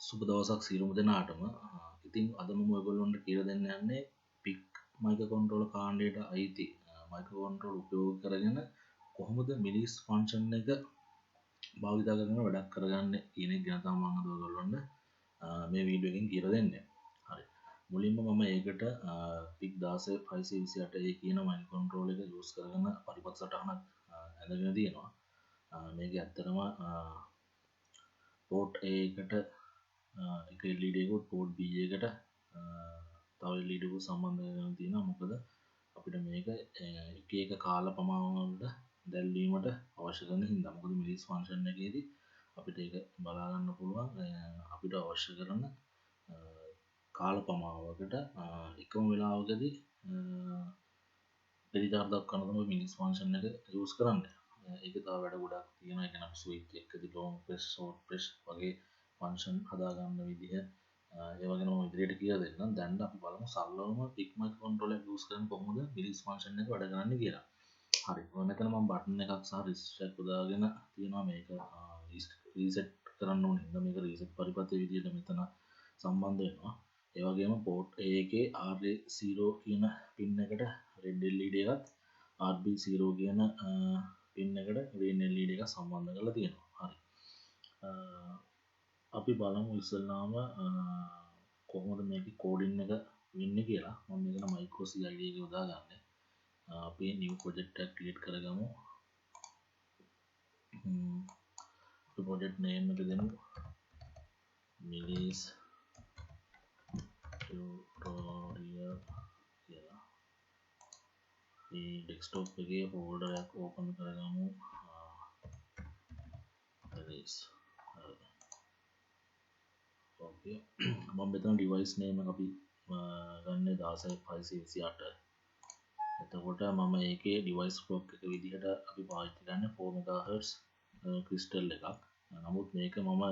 සුබ දවසක් සියලුම දෙනාටම. ඉතින් අද මම ඔයගොල්ලන්ට කියලා දෙන්න යන්නේ PIC microcontroller කාණ්ඩයට අයිති microcontroller උපයෝග කරගෙන කොහොමද මිලිස් ෆන්ක්ෂන් එක භාවිත කරගෙන වැඩක් කරගන්නේ කියන එක ගැන තමයි මම අද ඔයගොල්ලන්ට මේ වීඩියෝ එකෙන් කියලා දෙන්නේ. හරි. මුලින්ම මම ඒකට PIC 16528 කියන microcontroller එක යූස් කරගෙන පරිපථ සටහනක් ඇඳගෙන තියෙනවා. මේක ඇත්තටම port A එකට එක LED එකකුත් port B එකට තව LED එකකුත් සම්බන්ධ කරගෙන තියෙනවා. මොකද අපිට මේක එක එක කාල ප්‍රමාණවලට දැල්වීමට අවශ්‍ය කරන හින්දා. මොකද මිලිස් ෆන්ක්ෂන් එකේදී අපිට ඒක බලා ගන්න පුළුවන් අපිට අවශ්‍ය කරන කාල ප්‍රමාණයකට එකම වෙලාවකදී ප්‍රතිචාර දක්වන්න තමයි මිලිස් ෆන්ක්ෂන් එක යූස් කරන්නේ. ඒක තව වැඩ ගොඩක් තියෙනවා. ඒ කියන්නේ අපි ස්විච් එකකදී long press short press වගේ ෆන්ක්ෂන් හදාගන්න විදිහ ඒවා ගැන මම ඉදිරියට කියලා දෙන්නම්. දැන් අපි බලමු සරලවම PIC microcontroller එක යූස් කරගෙන කොහොමද මිලිස් ෆන්ක්ෂන් එක වැඩ කරන්නේ කියලා. හරි. මෙතන මම බටන් එකක් සහ රෙසිස්ටර් එකක් යොදාගෙන තියෙනවා. මේක රීසෙට් කරන්න ඕනේ. හින්දා මේක රීසෙට් පරිපථයේ විදිහට මෙතන සම්බන්ධ වෙනවා. ඒ වගේම port A එකේ RA0 කියන පින් එකට red LED එකත් RB0 කියන පින් එකට green LED එකක් සම්බන්ධ කරලා තියෙනවා. හරි. අපි බලමු ඉස්සෙල්ලාම කොහොමද මේකේ කෝඩින් එක වෙන්නේ කියලා. මම මේකට micro CID එක යොදාගන්නේ. අපි new project එකක් create කරගමු. අපි project name එක දෙමු milis tutorial කියලා. මේ desktop එකේ folder එකක් open කරගමු. milis okay. මම මෙතන device name එක අපි ගන්න 16528. එතකොට මම ඒකේ device clock එක විදිහට අපි පාවිච්චි කරන්නේ 4 MHz crystal එකක්. නමුත් මේක මම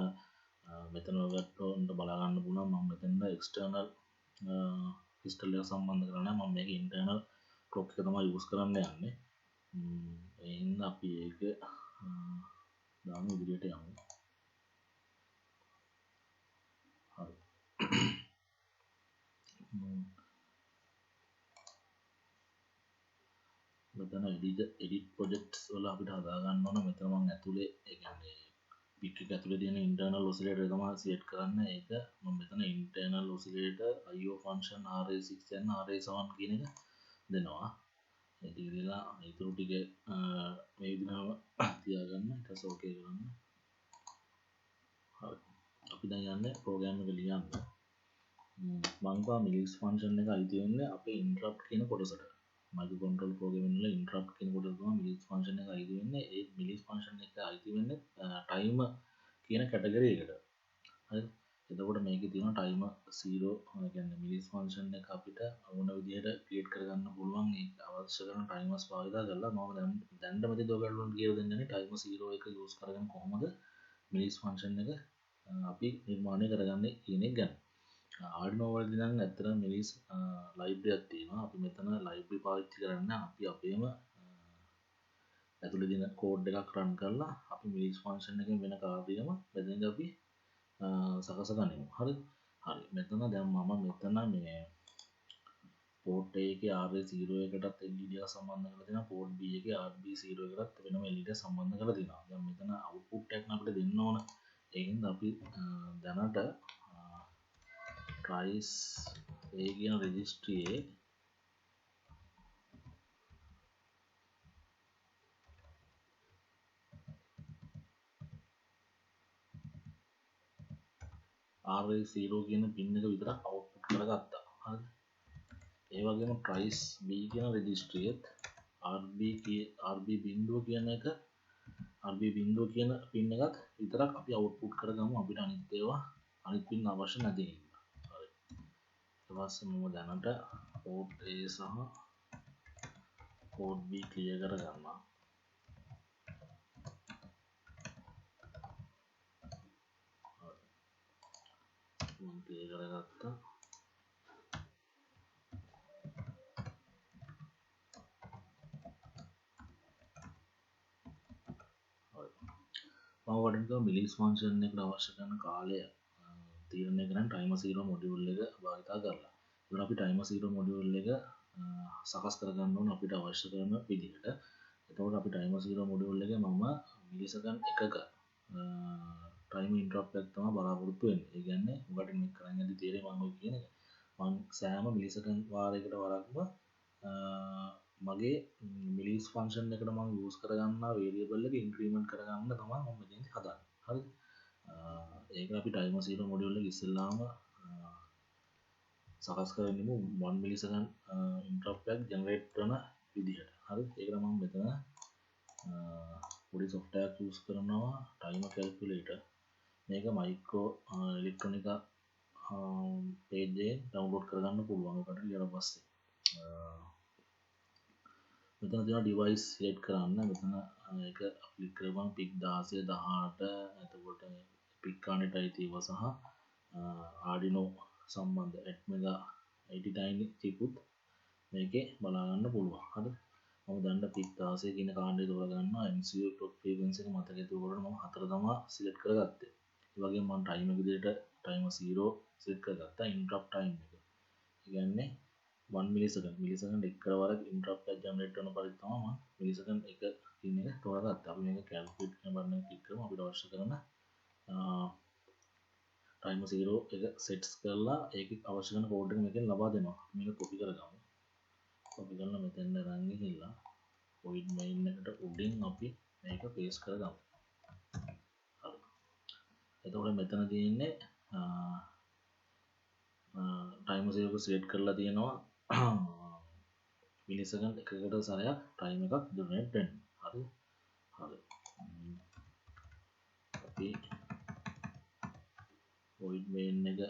මෙතන ඔයගොල්ලන්ට බලා ගන්න පුළුවන් මම මෙතන external crystal එක සම්බන්ධ කරන්නේ මම මේක internal clock එක තමයි use කරන්න යන්නේ. ඒ හින්දා අපි ඒක දාමු ඉදිරියට යමු. හරි. මෙතන edit projects වල අපිට හදා ගන්න ඕන. මෙතන මම ඇතුලේ ඒ කියන්නේ PIC එක ඇතුලේ තියෙන internal oscillator තමයි select කරන්න. ඒක මම මෙතන internal oscillator IO function RA6 and RA7 කියන එක දෙනවා. ඒක ඉතිරිලා ඊටු ටික මේ විදිහම තියාගන්න. ඊට පස්සේ okay කරන්න. හරි. අපි දැන් යන්නේ program එක ලියන්න. මම ගා මිලිස් ෆන්ක්ෂන් එක අයිති වෙන්නේ අපේ interrupt කියන කොටසට. microcontroller programming වල interrupt කියන කොටස තමයි මිලිස් ෆන්ක්ෂන් එක අයිති වෙන්නේ. ඒ මිලිස් ෆන්ක්ෂන් එක අයිති වෙන්නේ timer කියන කැටගරි එකට. හරි. එතකොට මේකේ තියෙනවා timer 0 ඒ කියන්නේ මිලිස් ෆන්ක්ෂන් එක අපිට ඕන විදිහට ක්‍රියේට් කරගන්න පුළුවන්. ඒ අවශ්‍ය කරන timers භාවිත කරලා මම දැන් මෙතන ඔයගොල්ලන්ට කියලා දෙන්නේ timer 0 එක යූස් කරගෙන කොහොමද මිලිස් ෆන්ක්ෂන් එක අපි නිර්මාණය කරගන්නේ කියන එක ගැන. Arduino වලදී නම් ඇත්තටම මිලිස් ලයිබ්‍රරි එකක් තියෙනවා. අපි මෙතන ලයිබ්‍රරි පාවිච්චි කරන්නේ අපි අපේම ඇතුලේ තියෙන කෝඩ් එකක් රන් කරලා අපි මිලිස් ෆන්ක්ෂන් එකෙන් වෙන කාර්යයම මෙතනදී අපි සකසගනිමු. හරිද? හරි. මෙතන දැන් මම මෙතන මේ port A එකේ RA0 එකටත් LED එක සම්බන්ධ කරලා තියෙනවා. port B එකේ RB0 එකටත් වෙනම LED සම්බන්ධ කරලා තියෙනවා. දැන් මෙතන output එකක් අපිට දෙන්න ඕන. ඒ හින්දා අපි දැනට price A කියන registry RA0 කියන pin එක විතරක් output කරගත්තා. හරිද? ඒ වගේම price B කියන registry එකත් RB බිඳුව කියන එක RB බිඳුව කියන pin එකත් විතරක් අපි output කරගමු. අපිට අනිත් ඒවා අනිත් pin අවශ්‍ය නැති හින්දා. හරි. ඊට පස්සේ මම දැනට port A සහ port B clear කරගන්නවා. මම clear කරගත්තා. මම වඩින්කව මිලිස් ෆන්ක්ෂන් එකට අවශ්‍ය කරන කාලය තීරණය කරන්නේ timer 0 module එක භාවිතා කරලා. ඒකට අපි timer 0 module එක සකස් කරගන්න ඕන අපිට අවශ්‍ය කරන විදිහට. එතකොට අපි timer 0 module එකේ මම මිලිසෙකන්ඩ් එකක time interrupt එකක් තමයි බලාපොරොත්තු වෙන්නේ. ඒ කියන්නේ උගට මේක කරන්න ඇති තීරේ මම ඔය කියන එක. මම සෑම මිලිසෙකන්ඩ් වාරයකට වරක්ම මගේ මිලිස් ෆන්ක්ෂන් එකට මම යූස් කරගන්නා වේරියබල් එක ඉන්ක්‍රීමන්ට් කරගන්න තමයි මම මෙතනදි හදන්නේ. හරිද? ඒක අපි timer 0 module එක ඉස්සෙල්ලාම සකස් කරගනිමු 1 millisecond interrupt එකක් generate කරන විදිහට. හරිද? ඒකට මම මෙතන පොඩි software එකක් use කරනවා timer calculator. මේක micro electronica page එකෙන් download කරගන්න පුළුවන්. ඔකට ඊට පස්සේ මෙතන තියෙනවා device select කරන්න. මෙතන ඒක click කරපුවම PIC 16 18 එතකොට PIC කණ්ඩට අයිතිව සහ Arduino සම්බන්ධ Atmega 89 chipුත් මේකේ බලා ගන්න පුළුවන්. හරිද? මම දැන් PIC 16 කියන කාණ්ඩය තෝරා ගන්නවා. MCU clock frequency එක මතකයේ තෝරන මම 4 තමයි select කරගත්තේ. ඒ වගේම මම time එක විදිහට timer 0 select කරගත්තා. interrupt time එක. ඒ කියන්නේ 1 මිලිසෙකන්ඩ් එකකට වරක් interrupt එක generate කරන පරිදි තමයි මම මිලිසෙකන්ඩ් එක කියන එක තෝරාගත්තා. අපි මේක calculate කරන බටන් එක click කරමු. අපිට අවශ්‍ය කරන timer 0 එක sets කරලා ඒකේ අවශ්‍ය කරන code එක මේකෙන් ලබා දෙනවා. මේක copy කරගමු. copy කරලා මෙතෙන් අරන් ගිහිල්ලා void main එකට උඩින් අපි මේක paste කරගමු. හරි. එතකොට මෙතන තියෙන්නේ timer 0 එක select කරලා තියෙනවා මිලිසෙකන්ඩ් එකකට සැරයක් time එකක් generate වෙන්න. හරි. හරි. අපි void main එක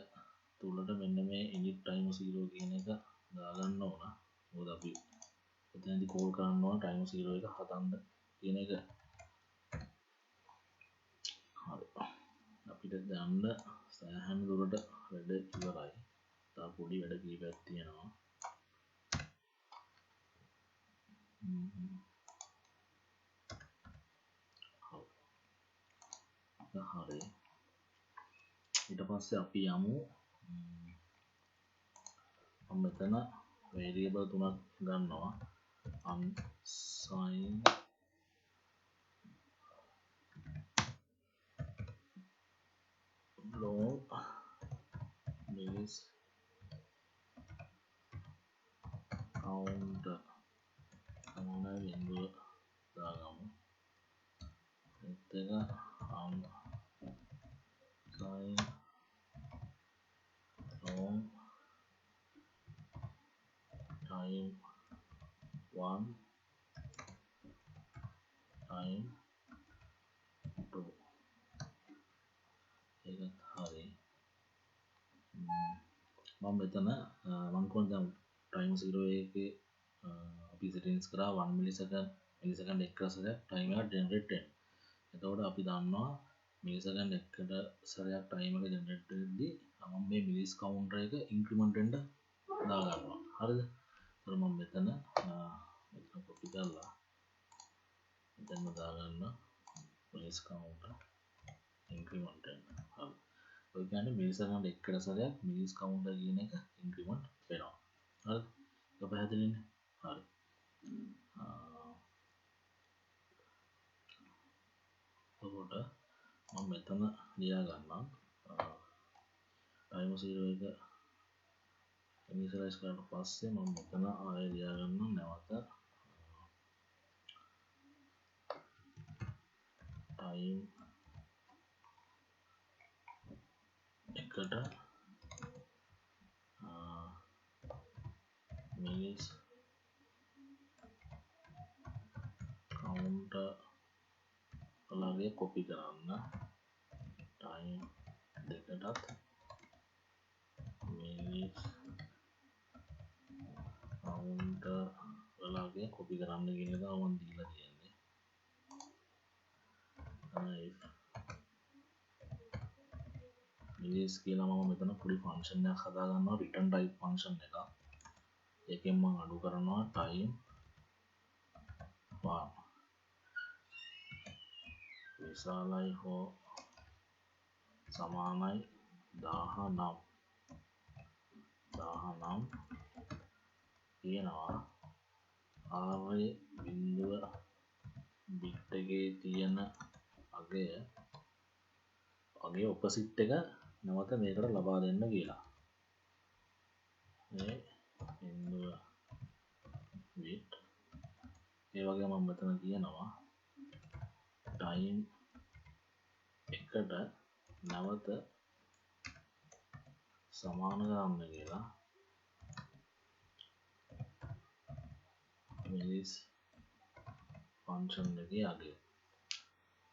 තුලට මෙන්න මේ init timer 0 කියන එක දාගන්න ඕන. මොකද අපි එතනදී call කරන්න ඕන timer 0 එක හදන්න කියන එක. හරි. අපිට දැන් සෑහෙන දුරට වැඩ ඉවරයි. තව පොඩි වැඩ කීපයක් තියෙනවා. හරි. ඊට පස්සේ අපි යමු මම මෙතන variable තුනක් ගන්නවා unsigned long milis count මොන වෙන්දුව දාගමු. එතන unsigned long time 1 time 2 ඒකත් හරි. මම මෙතන මම කොහොමද time 0 එකේ අපි settings කරා 1 මිලිසෙකන්ඩ් එකකට සැරයක් time එක generate වෙන්න. එතකොට අපි දන්නවා මිලිසෙකන්ඩ් එකකට සැරයක් time එක generate වෙද්දී මම මේ මිලිස් counter එක increment වෙන්න දාගන්නවා. හරිද? ඒතර මම මෙතන copy කරලා මෙතන දාගන්න මිලිස් counter increment වෙන්න. හරි. ඔය කියන්නේ මිලිසෙකන්ඩ් එකකට සැරයක් මිලිස් counter කියන එක increment වෙනවා. හරිද? ඒක පැහැදිලිනේ? හරි. එතකොට මම මෙතන ලියා ගන්නම් timer 0 එක initialize කරලා පස්සේ මම මෙතන ආයෙ ලියා ගන්නම් නැවත time එකට මිලිස් counter වලගේ copy කරන්න time දෙකටත් මිලිස් counter වලගේ copy කරන්න කියන එක මම දීලා තියෙන්නේ. if මිලිස් කියලා මම මෙතන පොඩි ෆන්ක්ෂන් එකක් හදා ගන්නවා return type ෆන්ක්ෂන් එකක්. ඒකෙන් මම අඩු කරනවා time 1 විශාලයි හෝ සමානයි කියනවා ආර්ය බිඳුව බිට් එකේ තියෙන අගේ ඔපොසිට් එක නැවත මේකට ලබා දෙන්න කියලා. මේ බිඳුව බිට් ඒ වගේ මම මෙතන කියනවා ටයිම් එකට නැවත සමාන කරන්න කියලා. මිලිස් ෆන්ක්ෂන් එකේ අගය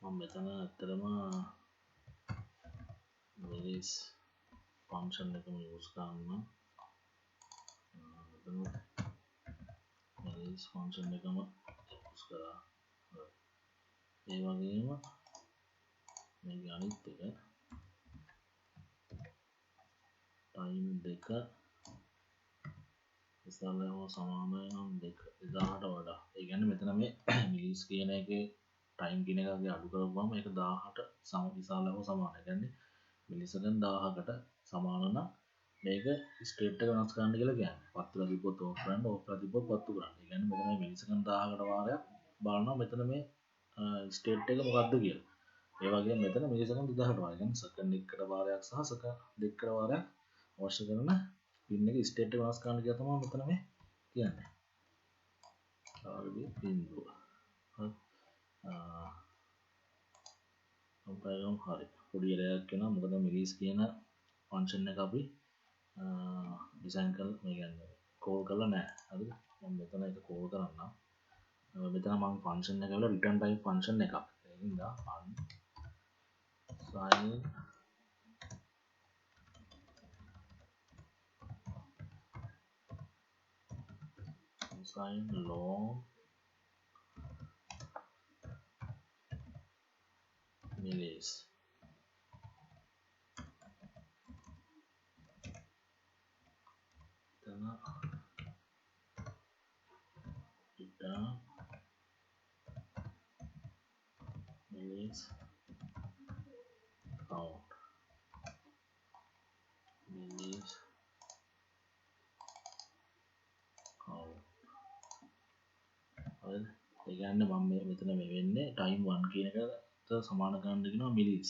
මම මෙතන ඇත්තටම මිලිස් ෆන්ක්ෂන් එකම යූස් කරන්න. මෙතන මිලිස් ෆන්ක්ෂන් එකම යූස් කරා. ඒ වගේම මේක අනිත් එක ටයිම් දෙක ඉස්සල්ලාම සමාන නම් 2000ට වඩා. ඒ කියන්නේ මෙතන මේ මිලිස් කියන එකේ ටයිම් කියන එකගේ අඩු කරපුවම ඒක 1000ට විශාලව සමාන. ඒ කියන්නේ මිලිසෙකන්ඩ් 1000කට සමාන නම් මේක ස්ටේට් එක වෙනස් කරන්න කියලා කියන්නේ. පත්තුලා තිබ්බොත් ඕෆ් කරන්න, ඕෆ්ලා තිබ්බොත් පත්තු කරන්න. ඒ කියන්නේ මෙතන මිලිසෙකන්ඩ් 1000කට වාරයක් බලනවා මෙතන මේ ස්ටේට් එක මොකක්ද කියලා. ඒ වගේම මෙතන මිලිසෙකන්ඩ් 2000කට වාරයක්. කියන්නේ සෙකන්ඩ් එකකට වාරයක් සහ සෙකන්ඩ් දෙකකට වාරයක් අවශ්‍ය කරන පින් එක ස්ටේට් එක වෙනස් කරන්න කියලා තමයි මෙතන මේ කියන්නේ. බිඳුව. හරි. පොඩි එරරයක් වෙනවා මොකද මිලිස් කියන ෆන්ක්ෂන් එක අපි ඩිසයින් කරලා මේ කියන්නේ කෝල් කරලා නැහැ. හරිද? මම මෙතන ඒක කෝල් කරන්නම්. මෙතන මම ෆන්ක්ෂන් එක වල රිටර්න් ටයිප් ෆන්ක්ෂන් එකක්. ඒ හින්දා sin long millis then return millis count millis count. හරිද? ඒ කියන්නේ මම මෙතන මේ වෙන්නේ time 1 කියන එකට සමාන කරන්න කියනවා මිලිස්.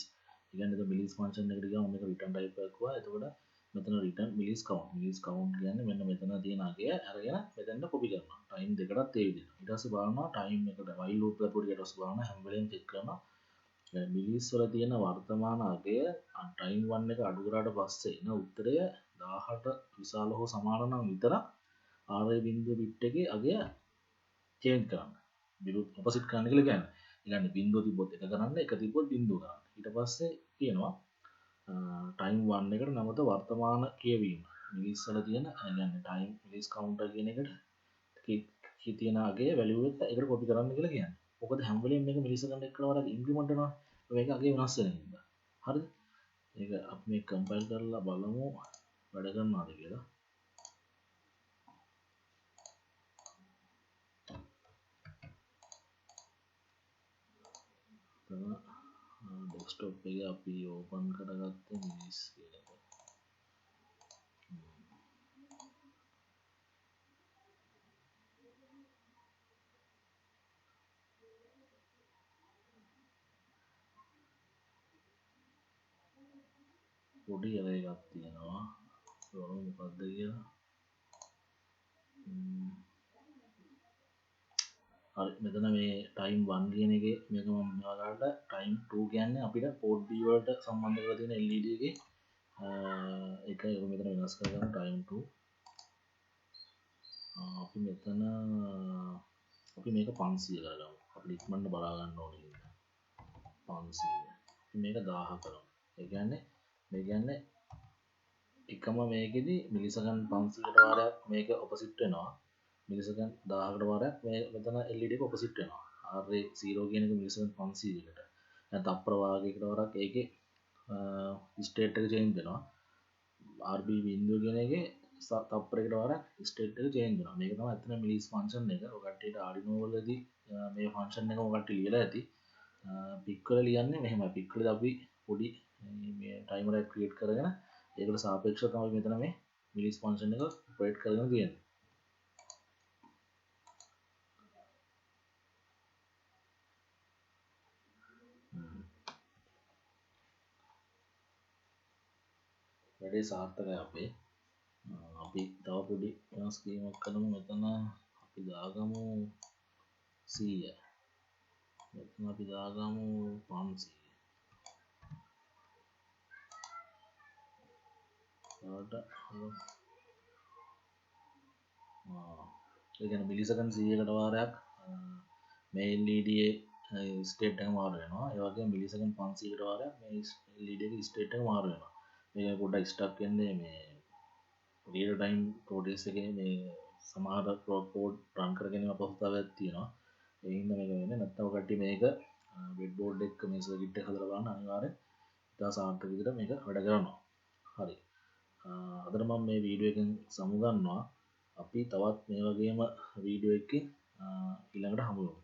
ඒ කියන්නේ ඒක මිලිස් ෆන්ක්ෂන් එකට ගියාම මේක රිටර්න් ටයිප් එකක් වුණා. එතකොට මෙතන රිටර්න් මිලිස් කවුන්ට්. මිලිස් කවුන්ට් කියන්නේ මෙන්න මෙතන තියෙන අගය අරගෙන මෙතෙන්ට කොපි කරනවා. ටයිම් දෙකටත් ඒ විදිහට. ඊට පස්සේ බලනවා ටයිම් එකට while loop එක පොඩි ඊට පස්සේ බලනවා හැම වෙලේම චෙක් කරනවා. මිලිස් වල තියෙන වර්තමාන අගය ටයිම් 1 එක අඩු කරාට පස්සේ එන උත්තරය 1000ට විශාල හෝ සමාන නම් විතරක් ආර්ය බිඳුව බිට් එකේ අගය චේන්ජ් කරන්න. විරුද්ධ ඔපොසිට් කරන්න කියලා කියන්නේ. ඒ කියන්නේ බිඳුව තිබ්බොත් එක කරන්න, එක තිබ්බොත් බිඳුව කරන්න. ඊට පස්සේ කියනවා ටයිම් 1 එකට නැවත වර්තමාන කියවීම. මිලිස් වල තියෙන ඒ කියන්නේ ටයිම් මිලිස් කවුන්ටර් කියන එකට කී තියෙන අගය වැලියු එක එකට කොපි කරන්න කියලා කියන්නේ. මොකද හැම වෙලෙම මේක මිලිසෙකන්ඩ් එකකට වඩා ඉන්ක්‍රිමන්ට් වෙනවා. මේක අගය වෙනස් වෙන හින්දා. හරිද? ඒක අපි මේ කම්පයිල් කරලා බලමු වැඩ කරනවාද කියලා. ඩෙස්ක්ටොප් එක අපි ඕපන් කරගත්තේ මිලිස් කියන එක. පොඩි එකක් තියෙනවා. ඒක මොකක්ද කියලා. හරි මෙතන මේ ටයිම් 1 කියන එකේ මේක මම ඔයාලට ටයිම් 2 කියන්නේ අපිට පෝට් B වලට සම්බන්ධ කරලා තියෙන LED එකේ ඒක මෙතන වෙනස් කරගන්න ටයිම් 2 අපි මෙතන අපි මේක 500 කරගමු. අපි ඉක්මනට බලා ගන්න ඕනේ නේද? 500. මේක 1000 කරමු. ඒ කියන්නේ එකම මේකෙදි මිලිසෙකන්ඩ් 500කට වාරයක් මේක ඔපොසිට් වෙනවා. මිලිසෙකන්ඩ් 1000කට වාරයක් මේ මෙතන LED එක ඔපොසිට් වෙනවා. R0 කියන එක මිලිසෙකන්ඩ් 500කට. දැන් තප්පර වාගයකට වාරයක් ඒකේ ස්ටේට් එක චේන්ජ් වෙනවා. RB බිඳුව කියන එකේ තප්පරයකට වාරයක් ස්ටේට් එක චේන්ජ් වෙනවා. මේක තමයි අතන මිලිස් ෆන්ක්ෂන් එක. ඔය කට්ටියට Arduino වලදී මේ ෆන්ක්ෂන් එක ඔය කට්ටිය ලියලා ඇති. PIC වල ලියන්නේ මෙහෙමයි. PIC වලදී අපි පොඩි මේ ටයිමර් එකක් ක්‍රියේට් කරගෙන ඒකට සාපේක්ෂව තමයි මෙතන මේ මිලිස් ෆන්ක්ෂන් එක ඔපරේට් කරගෙන තියෙන්නේ. වැඩේ සාර්ථකයි අපේ. අපි තව පොඩි වෙනස් කිරීමක් කරමු. මෙතන අපි දාගමු 100. මෙතන අපි දාගමු 500. ඒ කියන්නේ මිලිසෙකන්ඩ් 100කට වාරයක් මේ LED ස්ටේට් එක මාරු වෙනවා. ඒ වගේම මිලිසෙකන්ඩ් 500කට වාරයක් මේ LED එකේ ස්ටේට් එක මාරු වෙනවා. මේක පොඩ්ඩක් ස්ටක් වෙන්නේ මේ රියල් ටයිම් ප්‍රොඩියුස් එකේ මේ සමහර කෝඩ් රන් කරගෙන අපහසුතාවයක් තියෙනවා. ඒ හින්දා මේක වෙන්නේ. නැත්නම් කට්ටිය මේක බ්‍රෙඩ් බෝඩ් එක මේ සර්කිට් එක හදලා බලන්න අනිවාර්යෙන් ඉතා සාර්ථක විදිහට මේක වැඩ කරනවා. හරි. අදට මම මේ වීඩියෝ එකෙන් සමුගන්නවා. අපි තවත් මේ වගේම වීඩියෝ එකකින් ඊළඟට හමු වෙමු.